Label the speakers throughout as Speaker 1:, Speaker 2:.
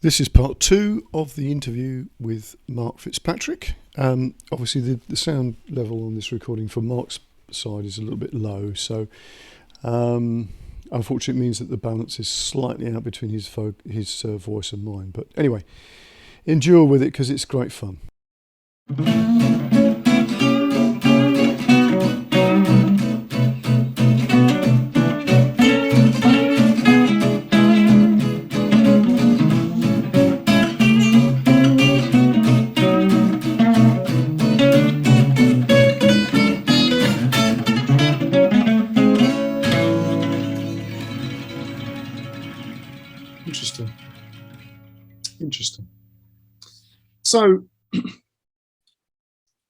Speaker 1: This is part two of the interview with Mark Fitzpatrick. Obviously, the sound level on this recording for Mark's side is a little bit low, so unfortunately, it means that the balance is slightly out between his voice and mine. But anyway, endure with it because it's great fun. Interesting. So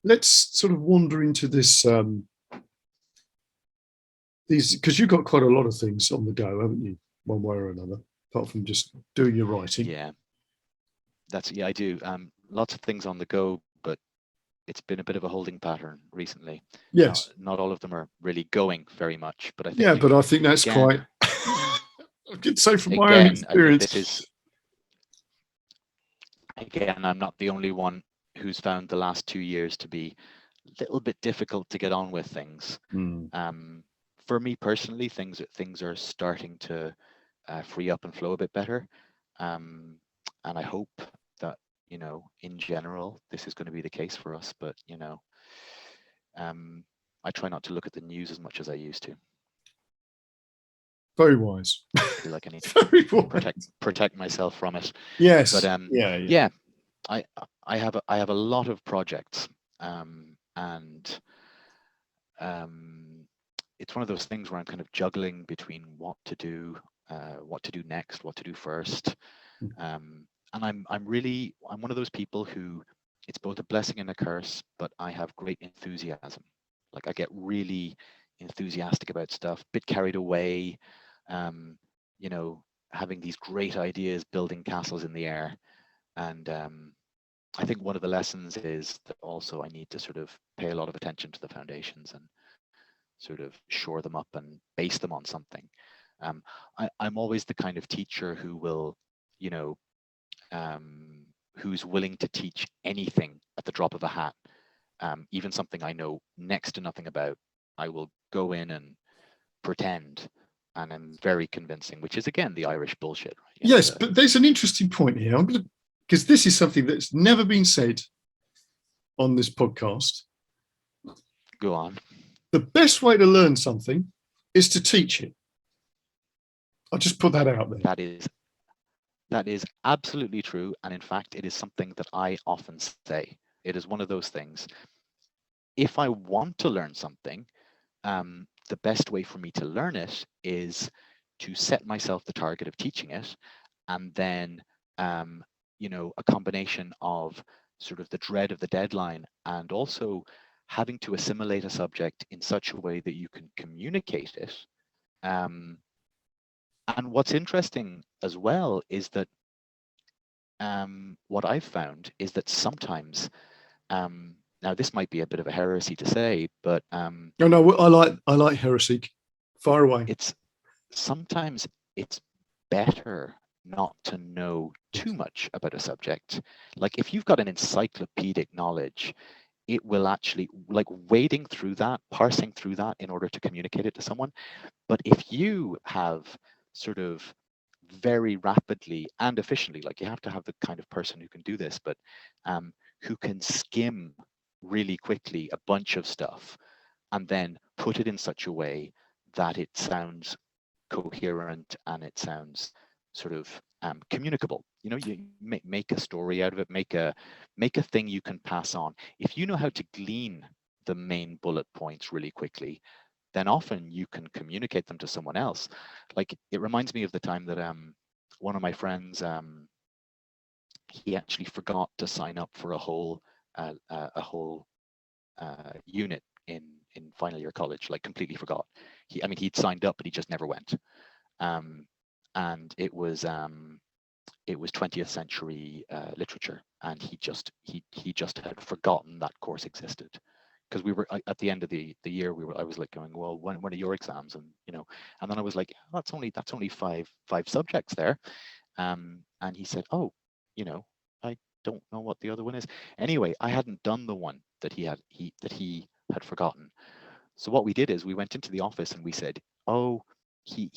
Speaker 1: let's sort of wander into this. These, because you've got quite a lot of things on the go, haven't you? One way or another, apart from just doing your writing.
Speaker 2: Yeah, I do. Lots of things on the go, but it's been a bit of a holding pattern recently.
Speaker 1: Yes.
Speaker 2: Not all of them are really going very much, but I think.
Speaker 1: Yeah, but I think that's quite. I could say from my own experience.
Speaker 2: This is. Again, I'm not the only one who's found the last 2 years to be a little bit difficult to get on with things. For me personally, things are starting to free up and flow a bit better, and I hope that in general this is going to be the case for us. But I try not to look at the news as much as I used to.
Speaker 1: Very wise.
Speaker 2: I feel like I need to protect myself from it.
Speaker 1: Yes.
Speaker 2: But yeah. I have a lot of projects, and it's one of those things where I'm kind of juggling between what to do next, what to do first. And I'm one of those people who, it's both a blessing and a curse, but I have great enthusiasm. Like, I get really enthusiastic about stuff, bit carried away, having these great ideas, building castles in the air. And I think one of the lessons is that also I need to sort of pay a lot of attention to the foundations and sort of shore them up and base them on something. I'm always the kind of teacher who will, who's willing to teach anything at the drop of a hat, even something I know next to nothing about. I will go in and pretend, and I'm very convincing, which is again the Irish bullshit. Right?
Speaker 1: Yes, but there's an interesting point here. Because this is something that's never been said on this podcast.
Speaker 2: Go on.
Speaker 1: The best way to learn something is to teach it. I'll just put that out there.
Speaker 2: That is absolutely true. And in fact, it is something that I often say. It is one of those things. If I want to learn something, the best way for me to learn it is to set myself the target of teaching it, and then a combination of sort of the dread of the deadline and also having to assimilate a subject in such a way that you can communicate it. And what's interesting as well is that what I've found is that sometimes, now this might be a bit of a heresy to say, but
Speaker 1: no, I like heresy. Far away.
Speaker 2: Sometimes it's better not to know too much about a subject. Like, if you've got an encyclopedic knowledge, it will actually, like, wading through that, parsing through that in order to communicate it to someone. But if you have sort of very rapidly and efficiently, like, you have to have the kind of person who can do this, but who can skim really quickly a bunch of stuff and then put it in such a way that it sounds coherent and it sounds sort of communicable. You make a story out of it, make a thing you can pass on. If you know how to glean the main bullet points really quickly, then often you can communicate them to someone else. Like, it reminds me of the time that one of my friends, he actually forgot to sign up for a whole unit in final year college, like completely forgot. He'd signed up, but he just never went. And it was 20th century literature, and he just had forgotten that course existed. Because we were at the end of the year, I was like going, well, when are your exams? And and then I was like, that's only five subjects there. And he said, oh, I don't know what the other one is. Anyway, I hadn't done the one that he had forgotten. So what we did is we went into the office and we said, oh, he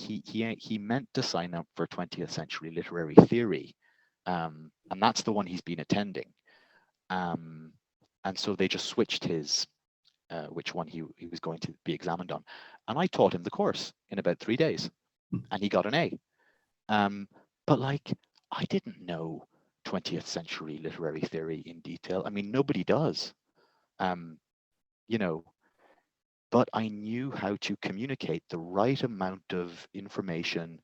Speaker 2: meant to sign up for 20th century literary theory, and that's the one he's been attending. And so they just switched his which one he was going to be examined on, and I taught him the course in about 3 days, and he got an A. But like, I didn't know 20th century literary theory in detail. I mean, nobody does, but I knew how to communicate the right amount of information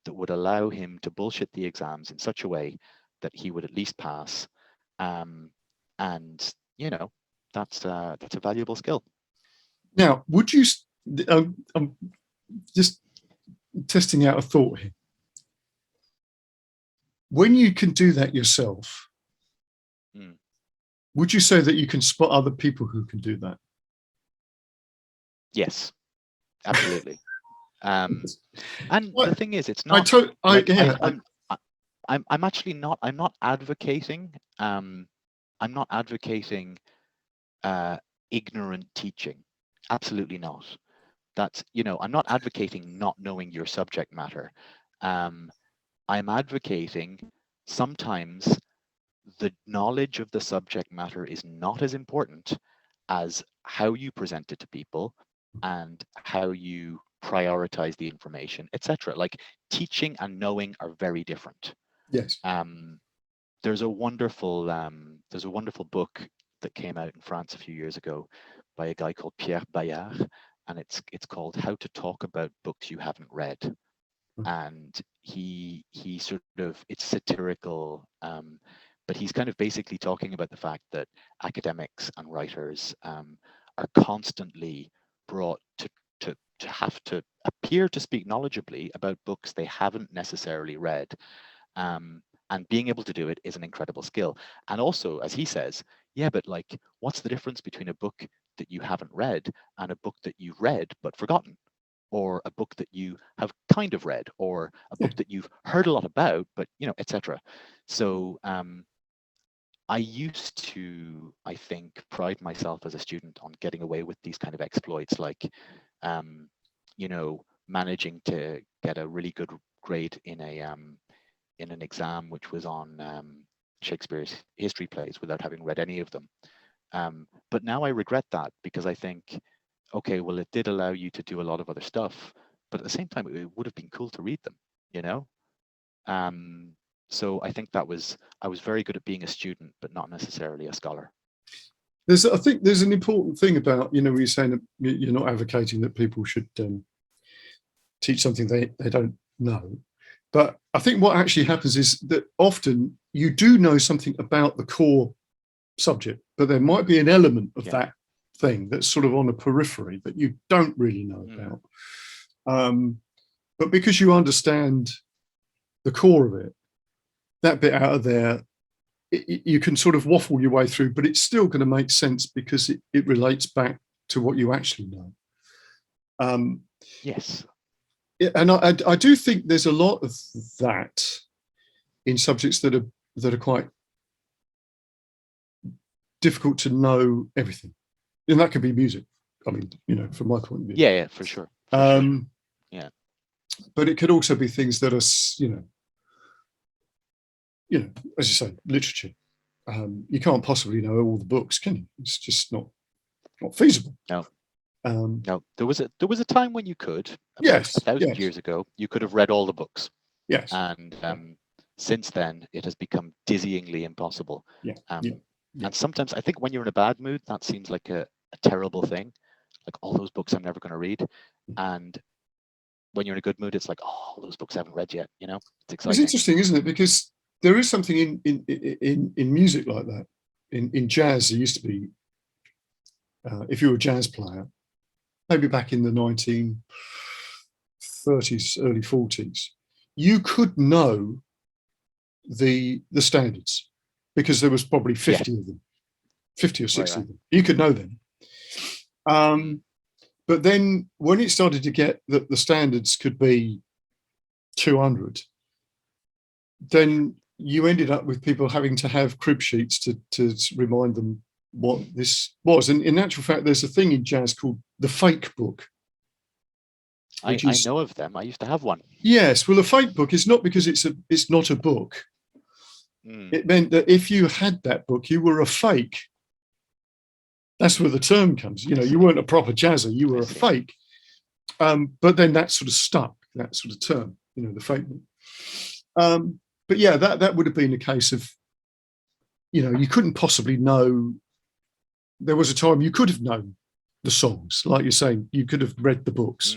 Speaker 2: that would allow him to bullshit the exams in such a way that he would at least pass. And that's a valuable skill.
Speaker 1: Now, would you? I'm just testing out a thought here. When you can do that yourself, would you say that you can spot other people who can do that?
Speaker 2: Yes, absolutely. And the thing is, it's not. I'm actually not. I'm not advocating. I'm not advocating ignorant teaching. Absolutely not. That's I'm not advocating not knowing your subject matter. I'm advocating sometimes the knowledge of the subject matter is not as important as how you present it to people and how you prioritize the information, etc. Like, teaching and knowing are very different.
Speaker 1: Yes.
Speaker 2: There's a wonderful book that came out in France a few years ago by a guy called Pierre Bayard, and it's called How to Talk About Books You Haven't Read. And he sort of, it's satirical, but he's kind of basically talking about the fact that academics and writers are constantly brought to have to appear to speak knowledgeably about books they haven't necessarily read. And being able to do it is an incredible skill. And also, as he says, yeah, but like, what's the difference between a book that you haven't read and a book that you've read but forgotten? Or a book that you have kind of read, or a book that you've heard a lot about, but etc. So I used to, I think, pride myself as a student on getting away with these kind of exploits, like managing to get a really good grade in an exam which was on Shakespeare's history plays without having read any of them. But now I regret that, because I think, okay, well, it did allow you to do a lot of other stuff, but at the same time, it would have been cool to read them, So I think I was very good at being a student, but not necessarily a scholar.
Speaker 1: I think there's an important thing about, when you're saying that you're not advocating that people should teach something they don't know. But I think what actually happens is that often you do know something about the core subject, but there might be an element of that thing that's sort of on a periphery that you don't really know about. But because you understand the core of it, that bit out of there, you can sort of waffle your way through, but it's still going to make sense because it relates back to what you actually know.
Speaker 2: Yes.
Speaker 1: And I do think there's a lot of that in subjects that are quite difficult to know everything. And that could be music. I mean, from my point of view.
Speaker 2: Yeah, for sure. Yeah.
Speaker 1: But it could also be things that are, as you say, literature. You can't possibly know all the books, can you? It's just not feasible.
Speaker 2: No. No. There was a time when you could. Yes. 1,000 years ago, you could have read all the books.
Speaker 1: Yes.
Speaker 2: And since then, it has become dizzyingly impossible. And sometimes I think when you're in a bad mood, that seems like a terrible thing. Like, all those books I'm never going to read. And when you're in a good mood, it's like, oh, those books I haven't read yet. It's exciting.
Speaker 1: It's interesting, isn't it? Because there is something in music like that. In jazz, there used to be, if you were a jazz player, maybe back in the 1930s, early 40s, you could know the standards because there was probably 50 of them, 50 or 60 of them. You could know them. But then when it started to get that the standards could be 200, then you ended up with people having to have crib sheets to remind them what this was. And in actual fact, there's a thing in jazz called the fake book, which
Speaker 2: I
Speaker 1: is,
Speaker 2: know of them. I used to have one.
Speaker 1: yes, well, a fake book is not because it's not a book.
Speaker 2: Mm.
Speaker 1: It meant that if you had that book, you were a fake. That's where the term comes. You know, you weren't a proper jazzer, you were a fake. But then that sort of stuck, that sort of term, you know, the fake book. But yeah, that would have been a case of, you know, you couldn't possibly know. There was a time you could have known the songs, like you're saying, you could have read the books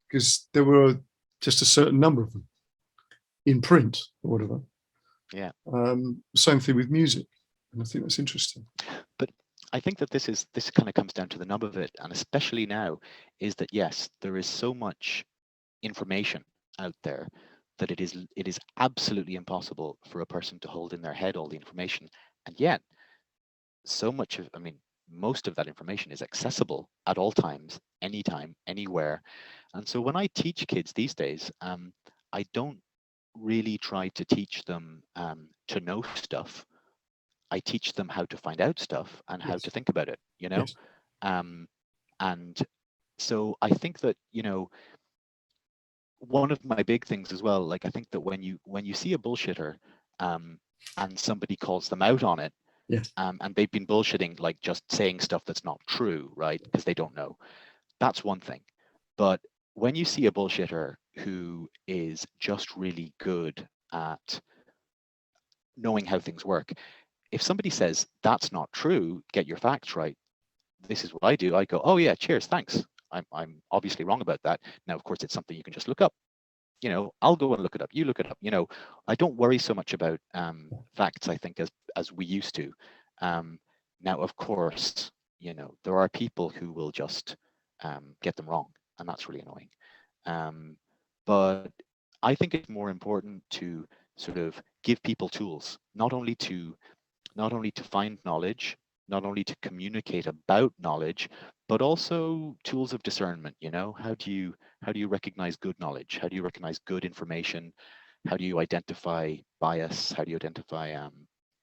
Speaker 1: because there were just a certain number of them in print or whatever.
Speaker 2: Yeah.
Speaker 1: Same thing with music, and I think that's interesting.
Speaker 2: But I think that this kind of comes down to the nub of it, and especially now, is that yes, there is so much information out there that it is absolutely impossible for a person to hold in their head all the information, and yet so much of, I mean, most of that information is accessible at all times, anytime, anywhere. And so when I teach kids these days, I don't really try to teach them to know stuff. I teach them how to find out stuff and how to think about it, you know? And so I think that, you know, one of my big things as well, like I think that when you see a bullshitter and somebody calls them out on it, and they've been bullshitting, like just saying stuff that's not true, right? Because they don't know. That's one thing. But when you see a bullshitter who is just really good at knowing how things work, if somebody says that's not true, get your facts right. This is what I do. I go, oh yeah, cheers, thanks. I'm obviously wrong about that. Now, of course, it's something you can just look up. You know, I'll go and look it up. You look it up. You know, I don't worry so much about facts, I think, as we used to. Now, of course, you know, there are people who will just get them wrong, and that's really annoying. But I think it's more important to sort of give people tools, not only to find knowledge, not only to communicate about knowledge, but also tools of discernment. You know, how do you recognize good knowledge? How do you recognize good information? How do you identify bias? How do you identify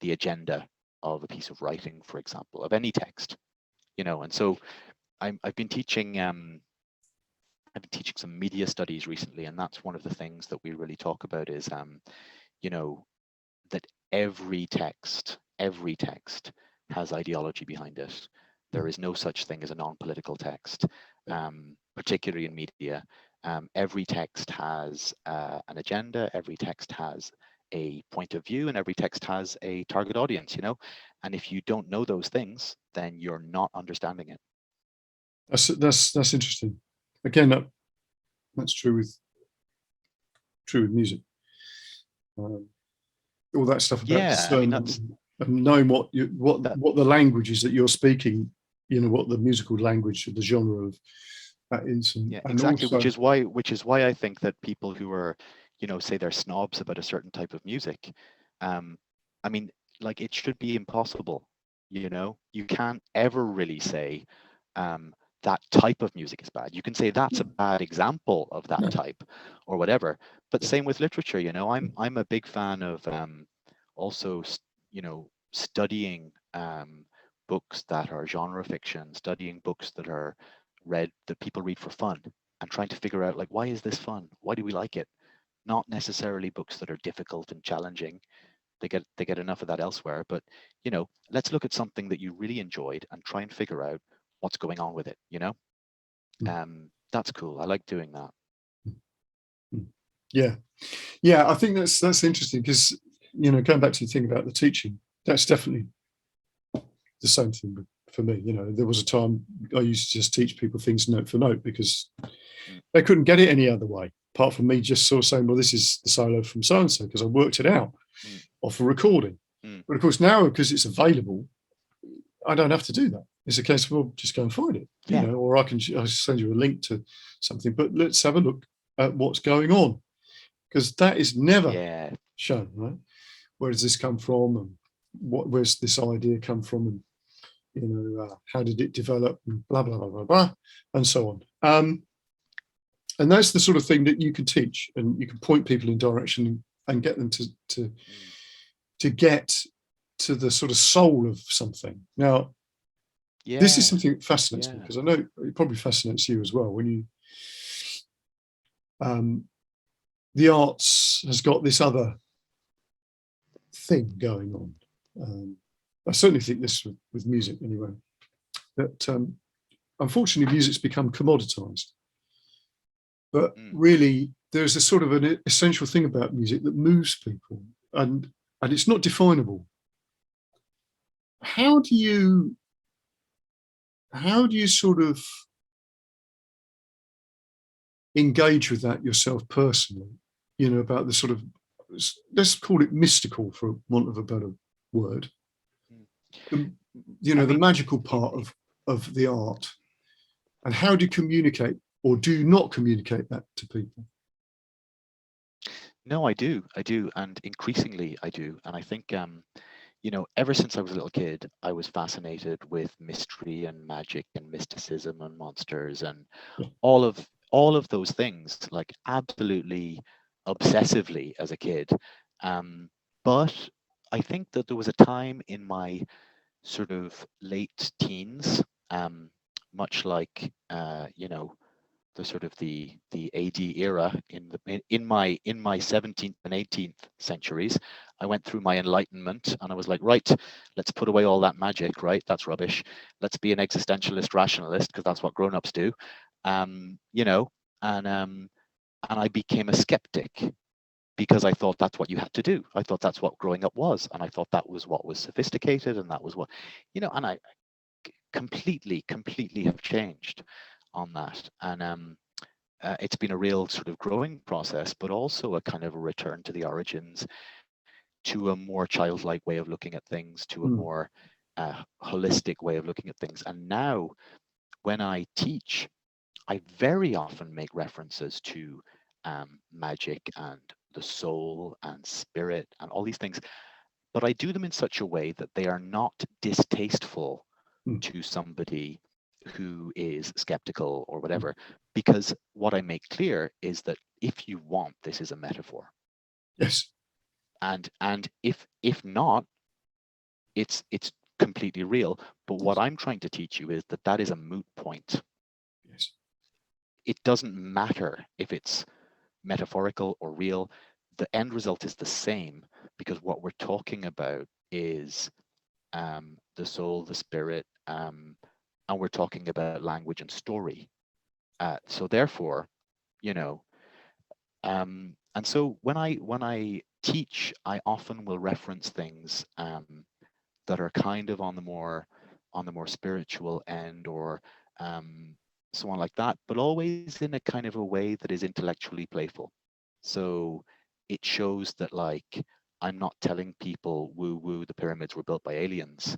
Speaker 2: the agenda of a piece of writing, for example, of any text? You know, and so I've been teaching some media studies recently, and that's one of the things that we really talk about is you know, that every text has ideology behind it. There is no such thing as a non-political text, particularly in media. Every text has an agenda, every text has a point of view, and every text has a target audience, you know? And if you don't know those things, then you're not understanding it.
Speaker 1: That's interesting. Again, that's true with music. All that stuff about discernment, and knowing what the language is that you're speaking, you know, what the musical language, the genre of that is. And
Speaker 2: exactly.
Speaker 1: Also,
Speaker 2: which is why I think that people who are, you know, say they're snobs about a certain type of music, I mean, like it should be impossible. You know, you can't ever really say that type of music is bad. You can say that's a bad example of that type or whatever. But same with literature, you know, I'm a big fan of also, you know, studying books that are genre fiction, studying books that are read that people read for fun, and trying to figure out like, why is this fun? Why do we like it? Not necessarily books that are difficult and challenging. They get enough of that elsewhere. But you know, let's look at something that you really enjoyed and try and figure out what's going on with it. You know, that's cool. I like doing that.
Speaker 1: Yeah. I think that's interesting because, you know, going back to the thing about the teaching, that's definitely the same thing for me. You know, there was a time I used to just teach people things note for note because they couldn't get it any other way, apart from me just sort of saying, well, this is the solo from so and so because I worked it out off a recording. But of course now, because it's available, I don't have to do that. It's a case of, well, just go and find it, you know, or I'll send you a link to something, but let's have a look at what's going on, because that is never shown, right? Where does this come from, and where's this idea come from, and you know, how did it develop, and blah blah blah blah blah, and so on. And that's the sort of thing that you can teach, and you can point people in direction and get them to get to the sort of soul of something. Now, this is
Speaker 2: Yeah,
Speaker 1: something that fascinates me
Speaker 2: yeah.
Speaker 1: because I know it probably fascinates you as well. When you the arts has got this other thing going on. I certainly think this with music anyway. That unfortunately, music's become commoditized. But
Speaker 2: Mm.
Speaker 1: really, there's a sort of an essential thing about music that moves people, and it's not definable. How do you sort of engage with that yourself personally? You know, about the sort of, let's call it mystical, for want of a better word.
Speaker 2: Mm.
Speaker 1: The,
Speaker 2: I
Speaker 1: the
Speaker 2: mean,
Speaker 1: magical part of the art, and how do you communicate or do you not communicate that to people?
Speaker 2: no, I do, and increasingly I do, and I think ever since I was a little kid, I was fascinated with mystery and magic and mysticism and monsters and
Speaker 1: Yeah.
Speaker 2: all of those things, like absolutely obsessively as a kid. But I think that there was a time in my sort of late teens, much like the sort of the AD era in my 17th and 18th centuries. I went through my enlightenment and I was like, right, let's put away all that magic, right? That's rubbish. Let's be an existentialist rationalist because that's what grown-ups do. Um, you know, and I became a skeptic because I thought that's what you had to do. I thought that's what growing up was, and I thought that was what was sophisticated, and that was what, and I completely have changed on that. And it's been a real sort of growing process, but also a kind of a return to the origins, to a more childlike way of looking at things, to a
Speaker 1: Mm.
Speaker 2: more holistic way of looking at things. And now, when I teach, I very often make references to magic and the soul and spirit and all these things, but I do them in such a way that they are not distasteful
Speaker 1: Mm.
Speaker 2: to somebody who is skeptical or
Speaker 1: Mm.
Speaker 2: whatever, because what I make clear is that if you want, this is a metaphor,
Speaker 1: Yes.
Speaker 2: and if not, it's completely real. But what
Speaker 1: Yes.
Speaker 2: I'm trying to teach you is that that is a moot point.
Speaker 1: Yes.
Speaker 2: It doesn't matter if it's metaphorical or real. The end result is the same, because what we're talking about is the soul, the spirit, and we're talking about language and story. So therefore, you know, and so when I teach, I often will reference things that are kind of on the more spiritual end, or so on like that, but always in a kind of a way that is intellectually playful. So it shows that, like, I'm not telling people woo woo the pyramids were built by aliens.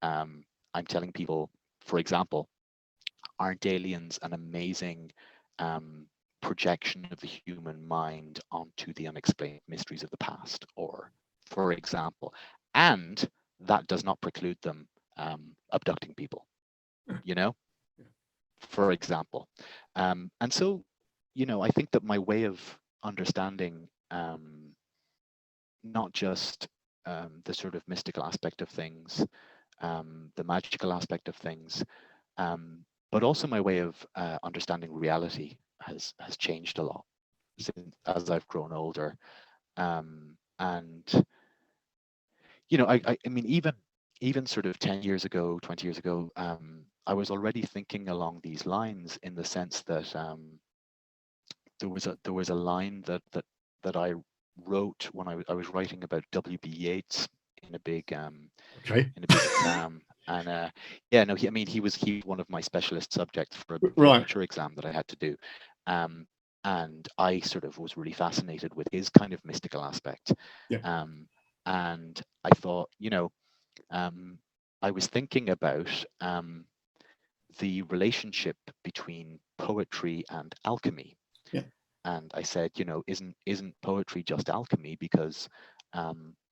Speaker 2: I'm telling people, for example, aren't aliens an amazing um, projection of the human mind onto the unexplained mysteries of the past? Or, for example, and that does not preclude them abducting people, you know, for example. And so, I think that my way of understanding not just the sort of mystical aspect of things, the magical aspect of things, but also my way of understanding reality has changed a lot since, as I've grown older. And I mean, even sort of 10 years ago, 20 years ago, I was already thinking along these lines, in the sense that there was a line that I wrote when I was writing about W.B. Yeats in a big
Speaker 1: Okay.
Speaker 2: exam. And yeah, no, I mean, he was one of my specialist subjects for a
Speaker 1: Right.
Speaker 2: literature exam that I had to do. um, and I sort of was really fascinated with his kind of mystical aspect.
Speaker 1: Yeah.
Speaker 2: um, and I thought, um, I was thinking about the relationship between poetry and alchemy.
Speaker 1: Yeah.
Speaker 2: And I said, isn't poetry just alchemy? Because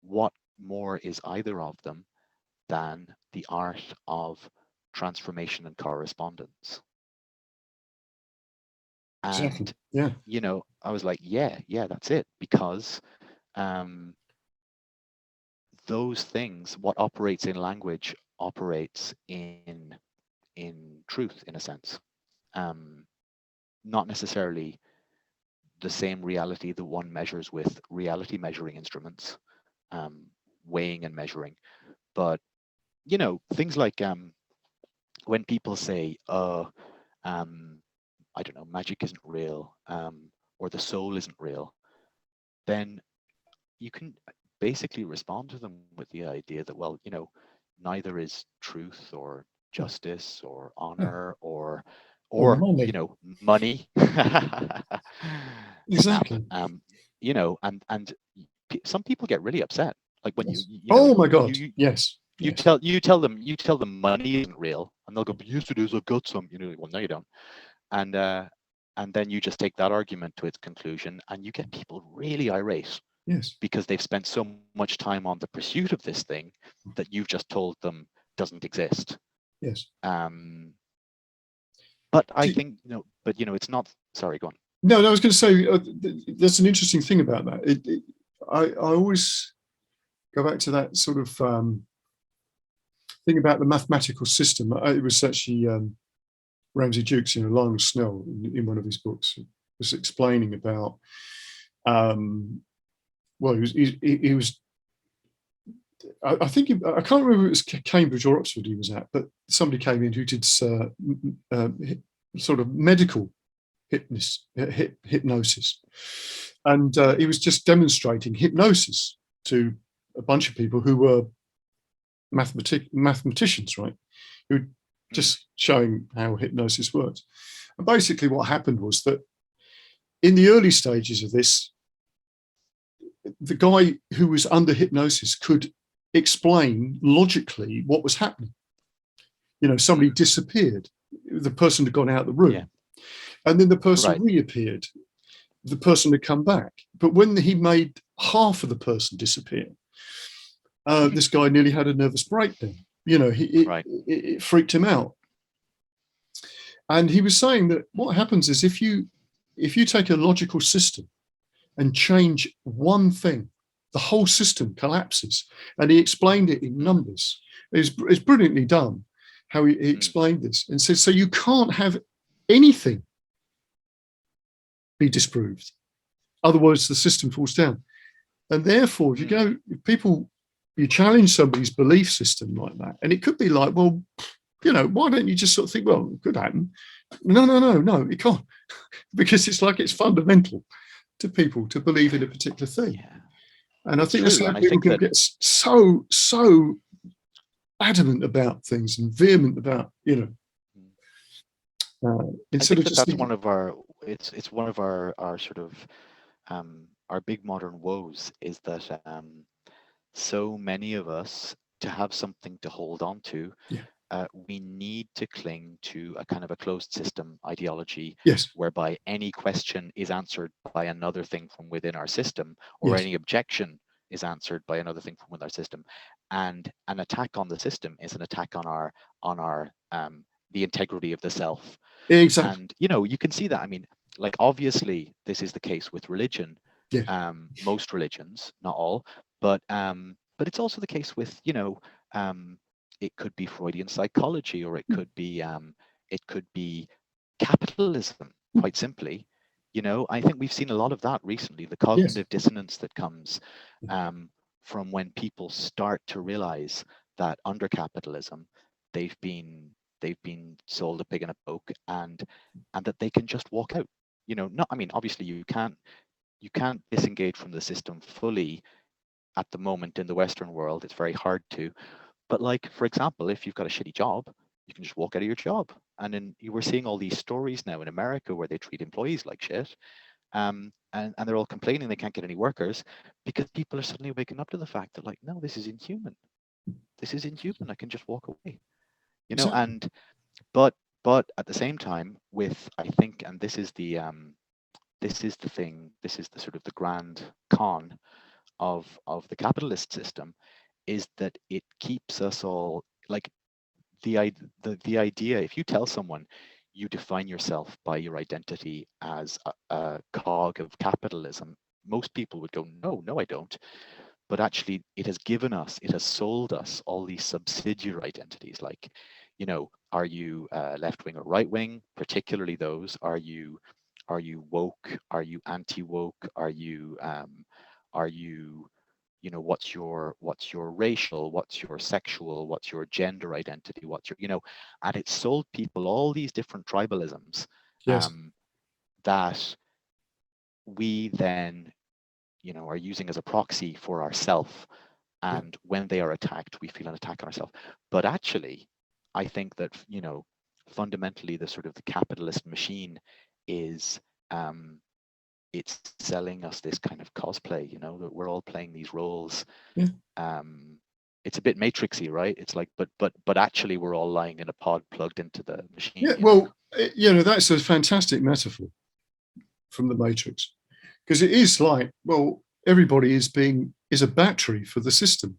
Speaker 2: what more is either of them than the art of transformation and correspondence?
Speaker 1: Exactly.
Speaker 2: And
Speaker 1: Yeah.
Speaker 2: I was like, yeah, that's it. Because those things, what operates in language operates in truth, in a sense. Not necessarily the same reality that one measures with reality measuring instruments, weighing and measuring, but things like when people say, I don't know, magic isn't real, or the soul isn't real, then you can basically respond to them with the idea that, well, neither is truth or justice or honor or
Speaker 1: money.
Speaker 2: money. Snap.
Speaker 1: Exactly.
Speaker 2: And some people get really upset, like when
Speaker 1: Yes. Oh my God.
Speaker 2: you
Speaker 1: Yes.
Speaker 2: you
Speaker 1: Yes.
Speaker 2: tell them money isn't real, and they'll go, but yes it is, I've got some. Well, no you don't. And then you just take that argument to its conclusion, and you get people really irate
Speaker 1: Yes.
Speaker 2: because they've spent so much time on the pursuit of this thing that you've just told them doesn't exist.
Speaker 1: Yes.
Speaker 2: But I think it's not. Sorry, go on.
Speaker 1: No, I was going to say that's an interesting thing about that. I always go back to that sort of thing about the mathematical system. It was actually Ramsay Jukes, Lionel Snell, in one of his books, was explaining about. Well, he was. I think I can't remember if it was Cambridge or Oxford he was at, but somebody came in who did sort of medical hypnosis, and he was just demonstrating hypnosis to a bunch of people who were mathematicians, right? Who were just showing how hypnosis works. And basically, what happened was that in the early stages of this, the guy who was under hypnosis could explain logically what was happening. Somebody disappeared, the person had gone out of the room, and then the person reappeared, the person had come back. But when he made half of the person disappear, this guy nearly had a nervous breakdown. It freaked him out. And he was saying that what happens is if you take a logical system and change one thing, the whole system collapses. And he explained it in numbers. It's brilliantly done how he explained this, and said, so you can't have anything be disproved, otherwise the system falls down. And therefore, if you challenge somebody's belief system like that, and it could be like, well, why don't you just sort of think, well, it could happen. No, it can't, because it's fundamental to people to believe in a particular thing.
Speaker 2: Yeah.
Speaker 1: And I think that's how people can get so adamant about things and vehement about, instead of just
Speaker 2: that's one of our, it's one of our sort of our big modern woes, is that so many of us, to have something to hold on to, we need to cling to a kind of a closed system ideology, whereby any question is answered by another thing from within our system, or any objection is answered by another thing from within our system. And an attack on the system is an attack on our the integrity of the self.
Speaker 1: Exactly.
Speaker 2: And you can see that. I mean, like, obviously this is the case with religion. Most religions, not all, but it's also the case with it could be Freudian psychology, or it could be capitalism, quite simply. I think we've seen a lot of that recently, the cognitive dissonance that comes from when people start to realize that under capitalism they've been sold a pig in a poke, and that they can just walk out. Obviously you can't disengage from the system fully at the moment in the Western world. It's very hard to. But, like, for example, if you've got a shitty job, you can just walk out of your job. And then you were seeing all these stories now in America where they treat employees like shit. And they're all complaining they can't get any workers, because people are suddenly waking up to the fact that, like, no, this is inhuman. This is inhuman. I can just walk away.
Speaker 1: Exactly.
Speaker 2: And but at the same time, with, I think, and this is the thing, this is the sort of the grand con of the capitalist system, is that it keeps us all, like, the idea, if you tell someone you define yourself by your identity as a cog of capitalism, most people would go, no, I don't. But actually, it has sold us all these subsidiary identities, like, are you left wing or right wing? Particularly those. Are you woke? Are you anti woke? Are you what's your racial, what's your sexual, what's your gender identity, what's your, and it sold people all these different tribalisms
Speaker 1: Yes.
Speaker 2: that we then are using as a proxy for ourself. And when they are attacked, we feel an attack on ourselves. But actually, I think that fundamentally the sort of the capitalist machine is it's selling us this kind of cosplay, that we're all playing these roles.
Speaker 1: Yeah.
Speaker 2: It's a bit matrixy, right? It's like, but actually we're all lying in a pod plugged into the machine.
Speaker 1: Yeah, well, that's a fantastic metaphor from the Matrix, because it is like, well, everybody is a battery for the system.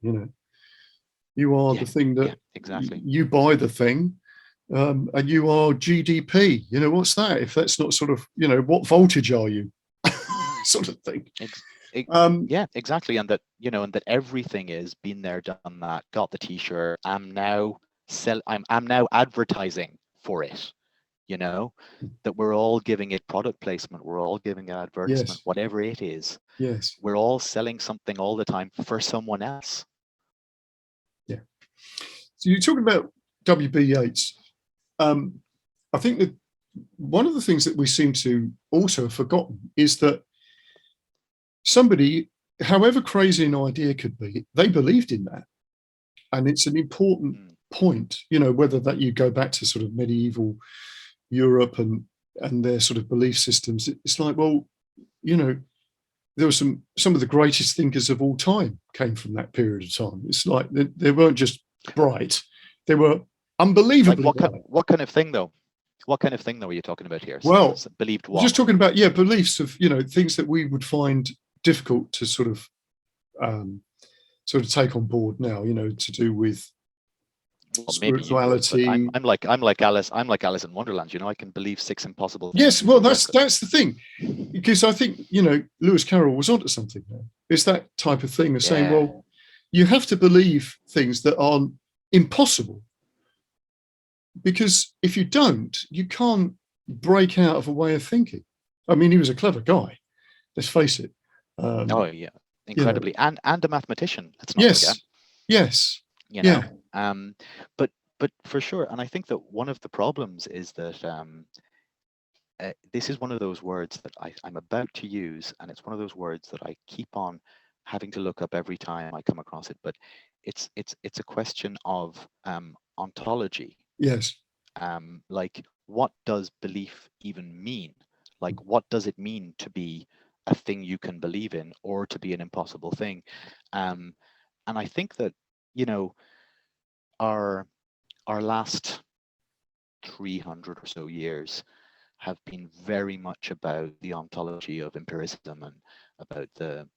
Speaker 1: You are the thing that
Speaker 2: exactly.
Speaker 1: You buy the thing, and you are GDP. What's that? If that's not sort of, what voltage are you, sort of thing.
Speaker 2: Yeah, exactly. And that, and that everything is been there, done that, got the t-shirt. I'm now advertising for it, that we're all giving it product placement. We're all giving it advertisement,
Speaker 1: Yes.
Speaker 2: whatever it is.
Speaker 1: Yes.
Speaker 2: We're all selling something all the time for someone else.
Speaker 1: Yeah. So you're talking about W.B. Yeats. I think that one of the things that we seem to also have forgotten is that somebody, however crazy an idea could be, they believed in that. And it's an important point, whether that you go back to sort of medieval Europe and their sort of belief systems. It's like, well, there were some of the greatest thinkers of all time came from that period of time. It's like they weren't just bright, they were unbelievably
Speaker 2: like what kind of thing though? What kind of thing though are you talking about here?
Speaker 1: Well,
Speaker 2: believed what?
Speaker 1: Just talking about beliefs of things that we would find difficult to sort of take on board now. To do with spirituality.
Speaker 2: Maybe I'm like Alice in Wonderland. I can believe 6 impossible things.
Speaker 1: Yes, well, that's the thing, because I think Lewis Carroll was onto something there. It's that type of thing of saying, well, you have to believe things that aren't impossible, because if you don't, you can't break out of a way of thinking. I mean, he was a clever guy, let's face it.
Speaker 2: Oh yeah, incredibly, and a mathematician. Let's not forget.
Speaker 1: Yes.
Speaker 2: But for sure, and I think that one of the problems is that this is one of those words that I'm about to use, and it's one of those words that I keep on having to look up every time I come across it. But it's a question of ontology.
Speaker 1: Yes.
Speaker 2: Like, what does belief even mean? Like, what does it mean to be a thing you can believe in, or to be an impossible thing? And I think that our last 300 or so years have been very much about the ontology of empiricism and about the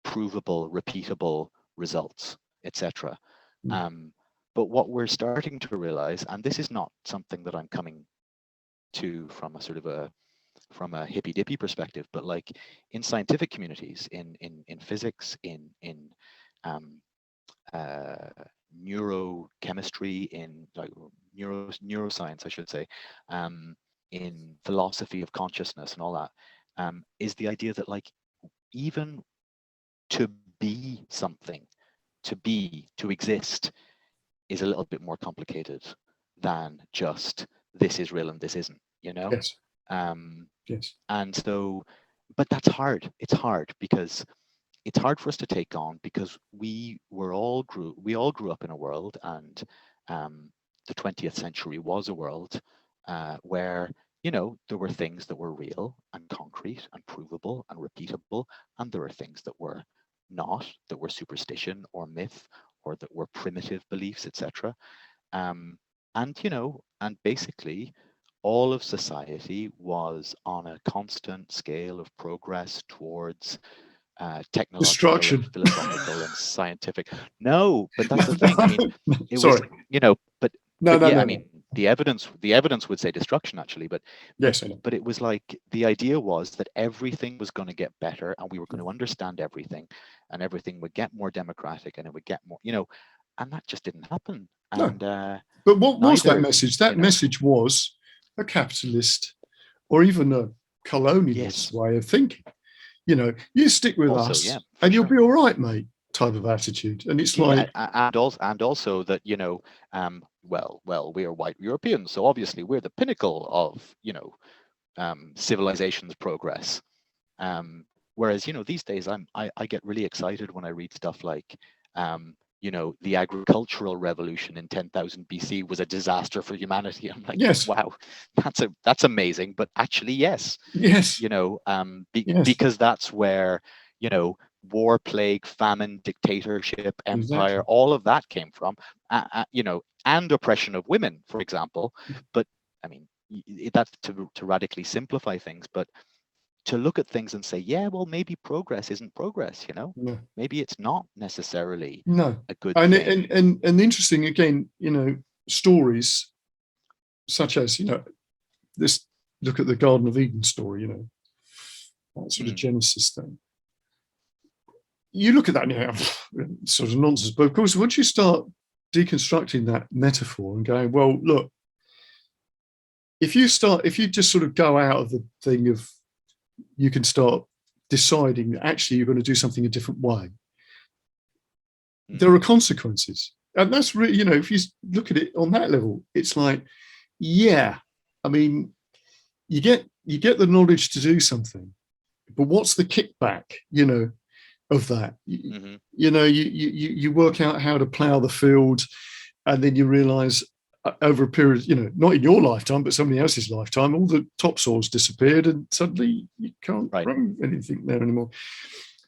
Speaker 2: provable, repeatable results, etc. But what we're starting to realize, and this is not something that I'm coming to from a sort of from a hippy dippy perspective, but like in scientific communities, in physics, in neurochemistry, in like neuroscience, I should say, in philosophy of consciousness and all that, is the idea that like even to be something, to exist, is a little bit more complicated than just this is real and this isn't,
Speaker 1: Yes. Yes.
Speaker 2: And so, but that's hard. It's hard because it's hard for us to take on, because we all grew up in a world, and the 20th century was a world where there were things that were real and concrete and provable and repeatable, and there were things that were not, that were superstition or myth, or that were primitive beliefs, etc. And basically all of society was on a constant scale of progress towards technological and philosophical and scientific. No, but that's the thing. I mean, it
Speaker 1: Sorry.
Speaker 2: was, but
Speaker 1: no,
Speaker 2: yeah,
Speaker 1: no,
Speaker 2: I mean, the evidence would say destruction actually, but
Speaker 1: Yes, I know.
Speaker 2: but it was like the idea was that everything was going to get better and we were going to understand everything, and everything would get more democratic and it would get more, and that just didn't happen.
Speaker 1: No.
Speaker 2: And
Speaker 1: But what was that
Speaker 2: neither,
Speaker 1: message? That message was a capitalist or even a colonialist
Speaker 2: yes,
Speaker 1: way of thinking. You stick with
Speaker 2: also,
Speaker 1: us
Speaker 2: yeah,
Speaker 1: and you'll
Speaker 2: sure.
Speaker 1: be all right, mate, type of attitude. And it's like,
Speaker 2: and also that well, we are white Europeans, so obviously we're the pinnacle of civilization's progress. Whereas these days I get really excited when I read stuff like the agricultural revolution in 10,000 BC was a disaster for humanity. I'm like,
Speaker 1: yes,
Speaker 2: wow, that's amazing, but actually yes,
Speaker 1: yes, yes,
Speaker 2: because that's where war, plague, famine, dictatorship, empire,
Speaker 1: exactly.
Speaker 2: all of that came from, and oppression of women, for example. But I mean, that's to radically simplify things, but to look at things and say, yeah, well, maybe progress isn't progress,
Speaker 1: No,
Speaker 2: maybe it's not necessarily
Speaker 1: no.
Speaker 2: a good
Speaker 1: And
Speaker 2: thing.
Speaker 1: and interesting again, stories such as this. Look at the Garden of Eden story. That sort of
Speaker 2: Mm,
Speaker 1: Genesis thing. You look at that and sort of nonsense. But of course, once you start deconstructing that metaphor and going, well, look, if you just sort of go out of the thing of you can start deciding that actually you're going to do something a different way, there are consequences. And that's really, if you look at it on that level, it's like, yeah, I mean, you get the knowledge to do something, but what's the kickback, of that?
Speaker 2: mm-hmm.
Speaker 1: You work out how to plow the field, and then you realize over a period, not in your lifetime, but somebody else's lifetime, all the topsoil's disappeared, and suddenly you can't grow anything there anymore.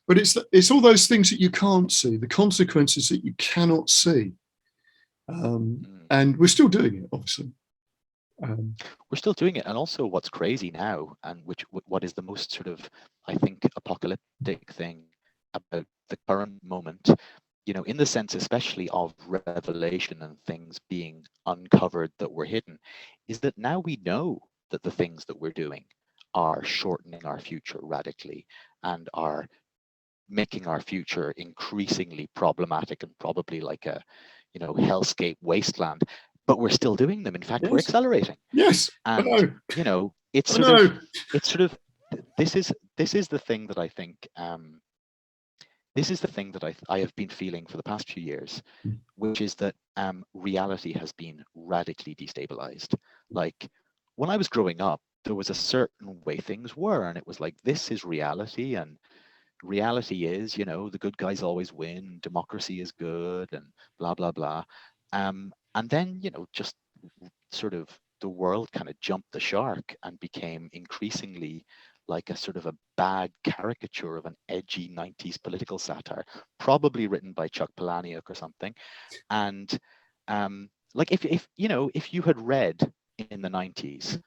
Speaker 1: But it's all those things that you can't see, the consequences that you cannot see, and we're still doing it, obviously.
Speaker 2: We're still doing it, and also what's crazy now, and what is the most sort of, I think, apocalyptic thing about the current moment, in the sense especially of revelation and things being uncovered that were hidden, is that now we know that the things that we're doing are shortening our future radically and are making our future increasingly problematic and probably like a hellscape wasteland, but we're still doing them. In fact, we're
Speaker 1: Yes,
Speaker 2: accelerating.
Speaker 1: yes, I
Speaker 2: And
Speaker 1: know.
Speaker 2: it's
Speaker 1: I
Speaker 2: sort
Speaker 1: know.
Speaker 2: of this is the thing that I think this is the thing that I have been feeling for the past few years, which is that reality has been radically destabilized. Like when I was growing up, there was a certain way things were, and it was like, this is reality, and reality is, the good guys always win, democracy is good, and blah blah blah. And then just sort of the world kind of jumped the shark and became increasingly like a sort of a bad caricature of an edgy 90s political satire, probably written by Chuck Palahniuk or something. And like if you had read in the 90s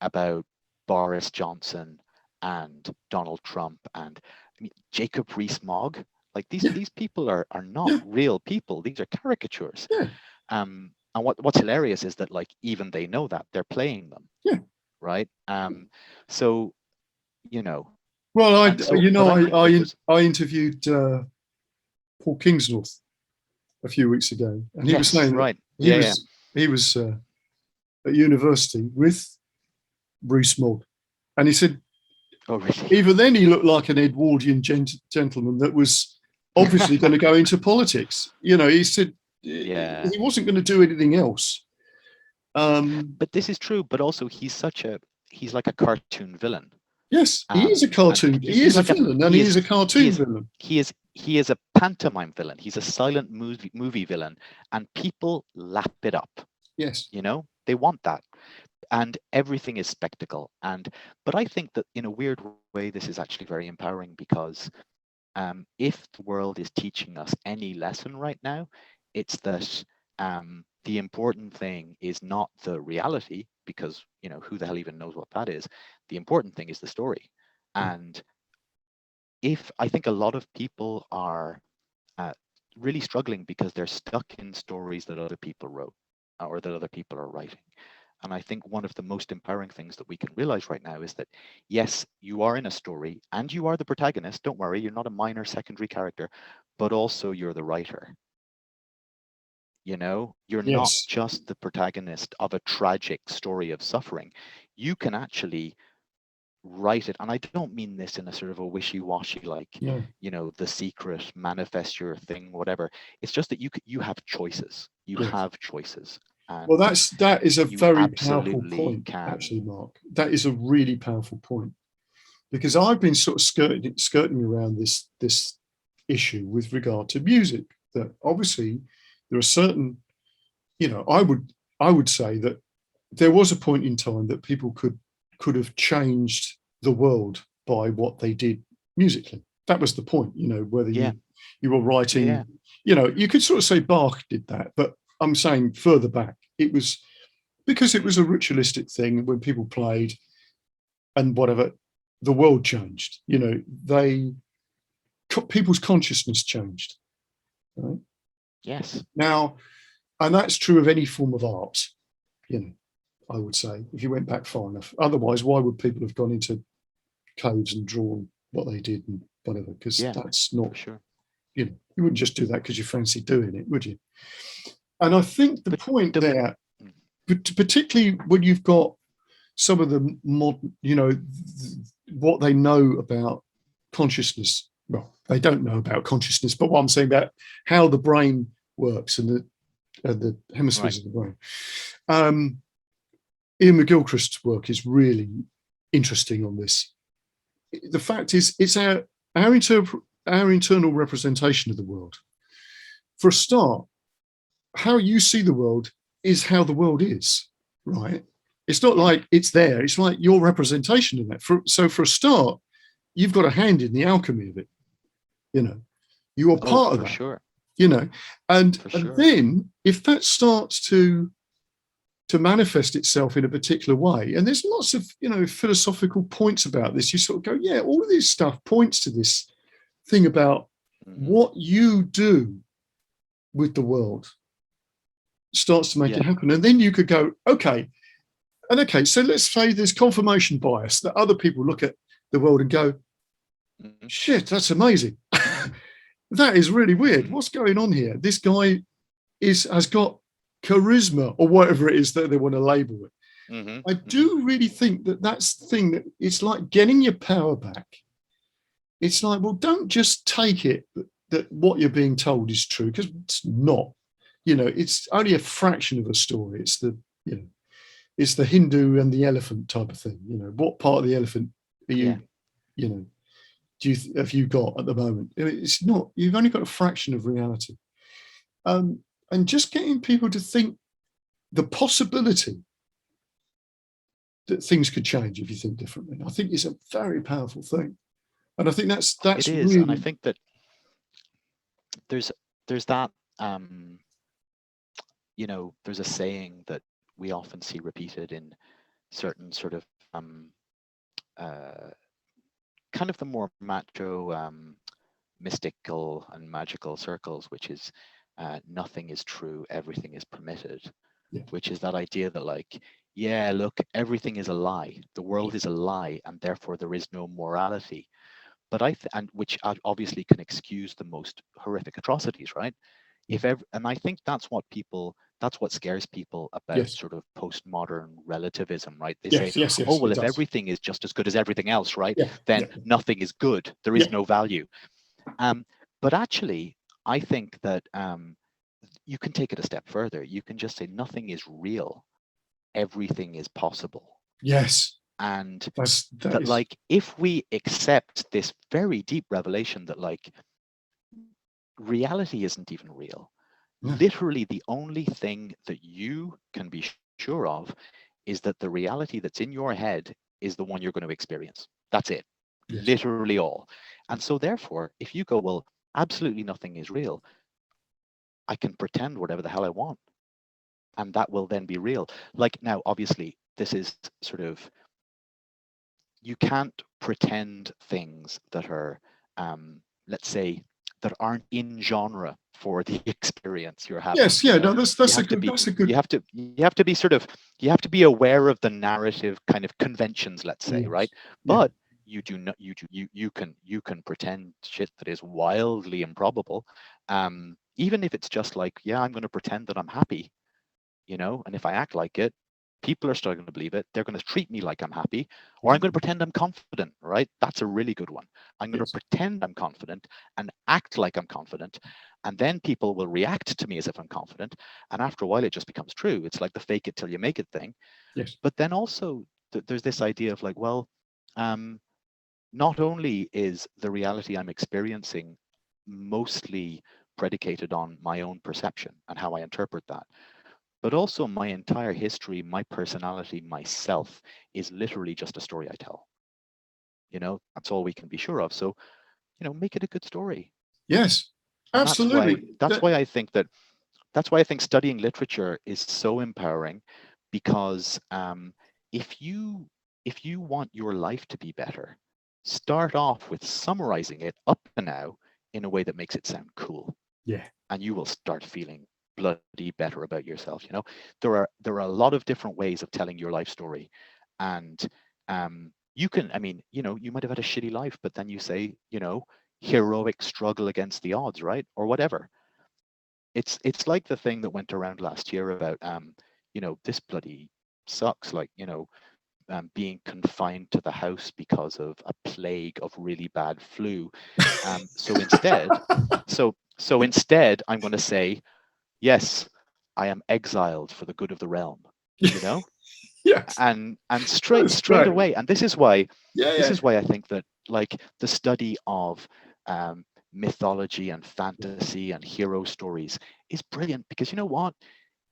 Speaker 2: about Boris Johnson and Donald Trump and Jacob Rees-Mogg, like these people are not real people. These are caricatures.
Speaker 1: Yeah.
Speaker 2: And what's hilarious is that like even they know that they're playing them.
Speaker 1: Yeah.
Speaker 2: Right. So
Speaker 1: Well, I interviewed Paul Kingsnorth a few weeks ago, and he was saying that
Speaker 2: right. Yeah.
Speaker 1: he was at university with Rees-Mogg, and he said,
Speaker 2: Oh, really?
Speaker 1: even then he looked like an Edwardian gentleman that was obviously going to go into politics. He said
Speaker 2: Yeah.
Speaker 1: he wasn't going to do anything else.
Speaker 2: But this is true. But also, he's like a cartoon villain.
Speaker 1: Yes, he is a cartoon. He is a villain, and he is a cartoon villain.
Speaker 2: He is a pantomime villain. He's a silent movie villain, and people lap it up.
Speaker 1: Yes,
Speaker 2: they want that, and everything is spectacle. But I think that in a weird way, this is actually very empowering, because if the world is teaching us any lesson right now, it's that the important thing is not the reality, because who the hell even knows what that is. The important thing is the story. And if I think a lot of people are really struggling because they're stuck in stories that other people wrote. or that other people are writing. And I think one of the most empowering things that we can realize right now is that, yes, you are in a story and you are the protagonist. Don't worry, you're not a minor secondary character, but also you're the writer. You know, you're not
Speaker 1: Yes.
Speaker 2: just the protagonist of a tragic story of suffering. You can actually write it. And I don't mean this in a sort of a wishy-washy, like,
Speaker 1: Yeah.
Speaker 2: you know, The Secret, manifest your thing, whatever. It's just that you have choices. You
Speaker 1: Yes.
Speaker 2: have choices.
Speaker 1: Well,
Speaker 2: And
Speaker 1: that is a
Speaker 2: you
Speaker 1: very powerful
Speaker 2: absolutely
Speaker 1: point,
Speaker 2: can.
Speaker 1: actually, Mark. That is a really powerful point, because I've been sort of skirting around this issue with regard to music. That obviously there are certain, you know, I would say that there was a point in time that people could have changed the world by what they did musically. That was the point, you know, whether
Speaker 2: Yeah,
Speaker 1: you were
Speaker 2: yeah,
Speaker 1: writing, you know, you could sort of say Bach did that, but I'm saying further back, it was because it was a ritualistic thing when people played and whatever, the world changed. You know, people's consciousness changed. Right?
Speaker 2: yes.
Speaker 1: Now, and that's true of any form of art. You know, I would say if you went back far enough. Otherwise, why would people have gone into caves and drawn what they did and whatever? Because
Speaker 2: Yeah,
Speaker 1: that's not,
Speaker 2: for sure.
Speaker 1: you know, you wouldn't just do that because you fancy doing it, would you? And I think the
Speaker 2: But
Speaker 1: point
Speaker 2: the
Speaker 1: there, particularly when you've got some of the modern, you know, what they know about consciousness. Well, they don't know about consciousness, but what I'm saying about how the brain works and the
Speaker 2: right.
Speaker 1: hemispheres of the brain. Um, Ian McGilchrist's work is really interesting on this. The fact is, it's our internal representation of the world. For a start, how you see the world is how the world is, right? It's not
Speaker 2: Yeah.
Speaker 1: like it's there. It's like your representation of that. So for a start, you've got a hand in the alchemy of it. You know, you are
Speaker 2: Oh,
Speaker 1: part of
Speaker 2: for
Speaker 1: that.
Speaker 2: sure.
Speaker 1: You know, and
Speaker 2: For
Speaker 1: and
Speaker 2: sure.
Speaker 1: then if that starts to manifest itself in a particular way, and there's lots of, you know, philosophical points about this. You sort of go, yeah, all of this stuff points to this thing about what you do with the world starts to make
Speaker 2: Yeah.
Speaker 1: it happen. And then you could go, okay, so let's say there's confirmation bias that other people look at the world and go, shit, that's amazing. That is really weird. What's going on here? This guy has got charisma or whatever it is that they want to label it. I do really think that that's the thing, that it's like getting your power back. It's like, well, don't just take it that what you're being told is true, because it's not. You know, it's only a fraction of a story. It's the, you know, it's the Hindu and the elephant type of thing. You know, what part of the elephant are
Speaker 2: Yeah.
Speaker 1: you know, have you got at the moment? It's not. You've only got a fraction of reality. And just getting people to think the possibility that things could change if you think differently, I think is a very powerful thing. And I think
Speaker 2: It
Speaker 1: that's
Speaker 2: is. And I
Speaker 1: really,
Speaker 2: think that there's that you know, there's a saying that we often see repeated in certain sort of uh kind of the more macho mystical and magical circles, which is nothing is true, everything is permitted.
Speaker 1: yeah,
Speaker 2: Which is that idea that, like, yeah, look, everything is a lie, the world is a lie, and therefore there is no morality. But and which obviously can excuse the most horrific atrocities, right?
Speaker 1: yeah,
Speaker 2: And I think that's what scares people about
Speaker 1: yes,
Speaker 2: sort of postmodern relativism, right? They say,
Speaker 1: yes, yes,
Speaker 2: oh
Speaker 1: yes,
Speaker 2: well,
Speaker 1: it
Speaker 2: if
Speaker 1: does.
Speaker 2: everything is just as good as everything else, right,
Speaker 1: Yeah,
Speaker 2: then
Speaker 1: yeah,
Speaker 2: nothing is good, there
Speaker 1: yeah,
Speaker 2: is no value. But actually I think that you can take it a step further. You can just say nothing is real, everything is possible.
Speaker 1: yes.
Speaker 2: And
Speaker 1: That
Speaker 2: that,
Speaker 1: is,
Speaker 2: like, if we accept this very deep revelation that, like, reality isn't even real,
Speaker 1: yeah,
Speaker 2: literally the only thing that you can be sure of is that the reality that's in your head is the one you're going to experience. That's it.
Speaker 1: yes,
Speaker 2: Literally all. And so therefore, if you go, well, absolutely nothing is real, I can pretend whatever the hell I want, and that will then be real. Like, now obviously this is sort of, you can't pretend things that are let's say that aren't in genre for the experience you're having.
Speaker 1: Yes, yeah, no,
Speaker 2: You
Speaker 1: that's a
Speaker 2: have to
Speaker 1: good,
Speaker 2: be,
Speaker 1: that's a good.
Speaker 2: you have to be sort of, you have to be aware of the narrative kind of conventions, let's say, right?
Speaker 1: Yes, yeah,
Speaker 2: But you do not, you can pretend shit that is wildly improbable, even if it's just like, yeah, I'm going to pretend that I'm happy, and if I act like it, people are starting to believe it. They're going to treat me like I'm happy, or I'm going to pretend I'm confident, right? That's a really good one. I'm going to
Speaker 1: yes,
Speaker 2: pretend I'm confident and act like I'm confident. And then people will react to me as if I'm confident. And after a while, it just becomes true. It's like the fake it till you make it thing.
Speaker 1: yes,
Speaker 2: But then also, there's this idea of like, well, um, not only is the reality I'm experiencing mostly predicated on my own perception and how I interpret that, but also my entire history, my personality, myself is literally just a story I tell. That's all we can be sure of. So, make it a good story.
Speaker 1: yes,
Speaker 2: And that's why
Speaker 1: absolutely.
Speaker 2: that's why I think that that's why I think studying literature is so empowering, because if you want your life to be better, start off with summarizing it up to now in a way that makes it sound cool,
Speaker 1: Yeah,
Speaker 2: and you will start feeling bloody better about yourself. There are a lot of different ways of telling your life story, and you can, I mean, you might have had a shitty life, but then you say, heroic struggle against the odds, right, or whatever. It's like the thing that went around last year about this bloody sucks, like, being confined to the house because of a plague of really bad flu. So instead, so instead, I'm going to say, yes, I am exiled for the good of the realm. You know,
Speaker 1: yes,
Speaker 2: and
Speaker 1: that's
Speaker 2: straight
Speaker 1: great.
Speaker 2: away, and this is why
Speaker 1: Yeah,
Speaker 2: I think that, like, the study of mythology and fantasy and hero stories is brilliant, because you know what,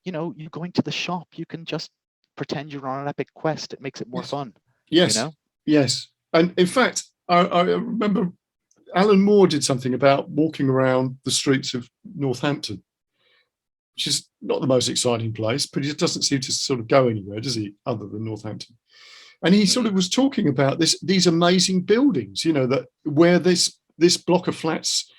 Speaker 2: you're going to the shop, you can just pretend you're on an epic quest. It makes it more
Speaker 1: yes,
Speaker 2: fun. you
Speaker 1: yes,
Speaker 2: know
Speaker 1: yes. And in fact, I remember Alan Moore did something about walking around the streets of Northampton, which is not the most exciting place, but he doesn't seem to sort of go anywhere, does he, other than Northampton? And he sort
Speaker 2: hmm
Speaker 1: of was talking about these amazing buildings, that where this block of flats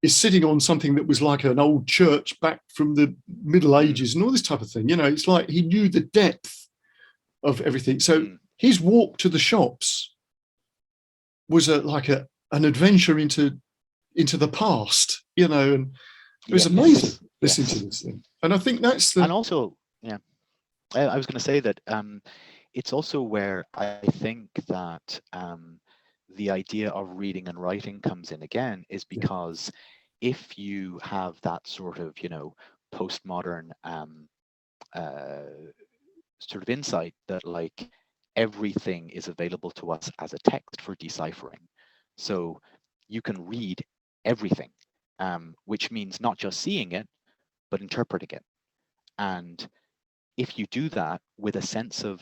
Speaker 1: is sitting on something that was like an old church back from the Middle
Speaker 2: mm,
Speaker 1: Ages and all this type of thing. It's like he knew the depth of everything. So
Speaker 2: mm,
Speaker 1: his walk to the shops was an adventure into the past, and it was amazing
Speaker 2: yes,
Speaker 1: listening to
Speaker 2: yes.
Speaker 1: this thing. And I think that's
Speaker 2: And
Speaker 1: the
Speaker 2: also, yeah, I was going to say that it's also where I think that the idea of reading and writing comes in again, is
Speaker 1: yeah,
Speaker 2: because if you have that sort of, postmodern uh, sort of insight that, like, everything is available to us as a text for deciphering. So you can read everything, which means not just seeing it, but interpreting it. And if you do that with a sense of,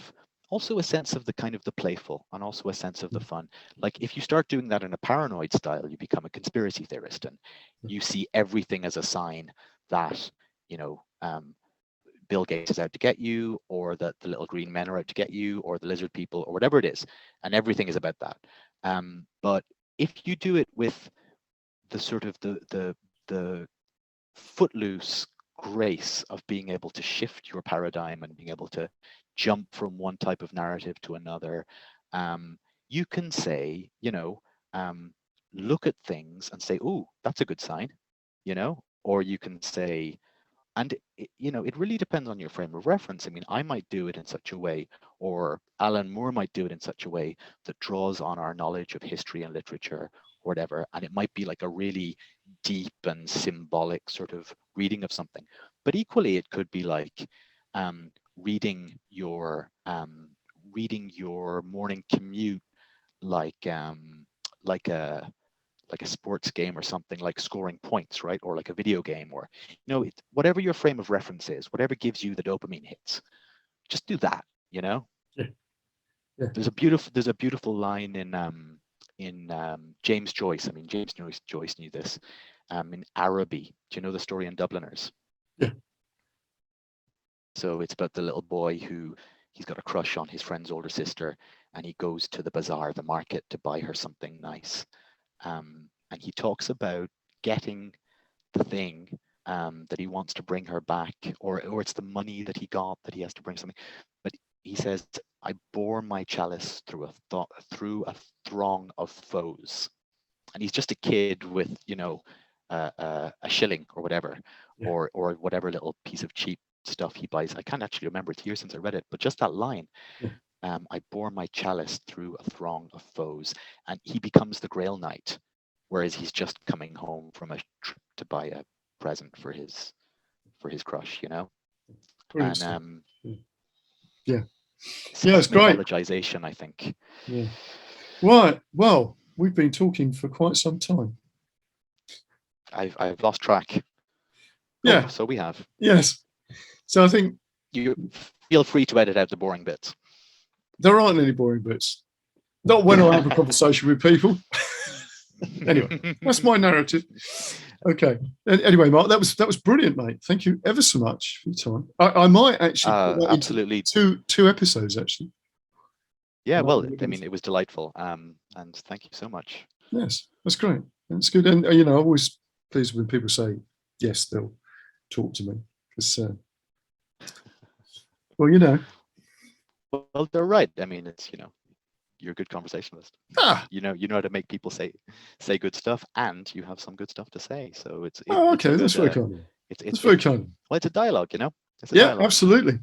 Speaker 2: also a sense of the kind of the playful, and also a sense of the fun, like if you start doing that in a paranoid style, you become a conspiracy theorist, and you see everything as a sign that, you know um, Bill Gates is out to get you, or that the little green men are out to get you, or the lizard people, or whatever it is, and everything is about that. But if you do it with the sort of the footloose grace of being able to shift your paradigm and being able to jump from one type of narrative to another, you can say, look at things and say, "Oh, that's a good sign," or you can say, and it really depends on your frame of reference. I mean, I might do it in such a way, or Alan Moore might do it in such a way that draws on our knowledge of history and literature, or whatever, and it might be like a really deep and symbolic sort of reading of something. But equally, it could be like um, reading your morning commute, like like a like a sports game, or something like scoring points, right? Or like a video game, or whatever your frame of reference is, whatever gives you the dopamine hits, just do that.
Speaker 1: yeah, yeah,
Speaker 2: There's a beautiful line in James Joyce. I mean, Joyce knew this. In Araby, do you know the story in Dubliners?
Speaker 1: yeah,
Speaker 2: So it's about the little boy who, he's got a crush on his friend's older sister, and he goes to the bazaar, the market, to buy her something nice. And he talks about getting thing that he wants to bring her back, or it's the money that he got that he has to bring something. But he says, I bore my chalice through a throng of foes. And he's just a kid with, a shilling or whatever,
Speaker 1: Yeah.
Speaker 2: or whatever little piece of cheap stuff he buys. I can't actually remember, it's years since I read it, but just that line,
Speaker 1: Yeah.
Speaker 2: I bore my chalice through a throng of foes, and he becomes the Grail Knight, whereas he's just coming home from a trip to buy a present for his crush,
Speaker 1: Brilliant
Speaker 2: and
Speaker 1: stuff. Yeah.
Speaker 2: yeah,
Speaker 1: It's great.
Speaker 2: mythologization, I think.
Speaker 1: Yeah. Right. Well, we've been talking for quite some time.
Speaker 2: I've lost track.
Speaker 1: Yeah.
Speaker 2: Oh, so we have.
Speaker 1: Yes. So I think
Speaker 2: You feel free to edit out the boring bits.
Speaker 1: there aren't any boring bits. Not when I have a conversation with people. Anyway, that's my narrative. Okay. Anyway, Mark, that was brilliant, mate. Thank you ever so much for your time. I might actually put that
Speaker 2: absolutely
Speaker 1: into two episodes, actually.
Speaker 2: Yeah, well, I mean, it was delightful. And thank you so much.
Speaker 1: Yes, that's great. That's good. And I'm always pleased when people say yes, they'll talk to me, because well,
Speaker 2: Well, they're right. I mean, it's you're a good conversationalist. You know how to make people say good stuff, and you have some good stuff to say. So it's
Speaker 1: okay. That's very kind. It's very kind.
Speaker 2: Well, it's a dialogue, It's a
Speaker 1: yeah,
Speaker 2: dialogue.
Speaker 1: Absolutely.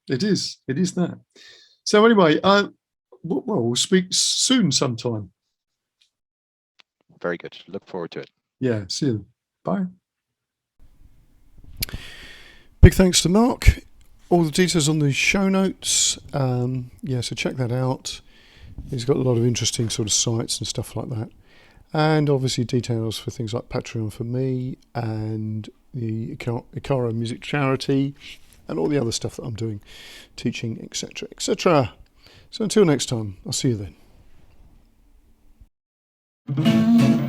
Speaker 1: It is. It is that. So anyway, we'll speak soon sometime.
Speaker 2: Very good. Look forward to it.
Speaker 1: Yeah. See you. Bye. Big thanks to Mark. All the details on the show notes. So check that out. He's got a lot of interesting sort of sites and stuff like that. And obviously details for things like Patreon for me and the Icaro Music Charity and all the other stuff that I'm doing, teaching, etc., etc. So until next time, I'll see you then.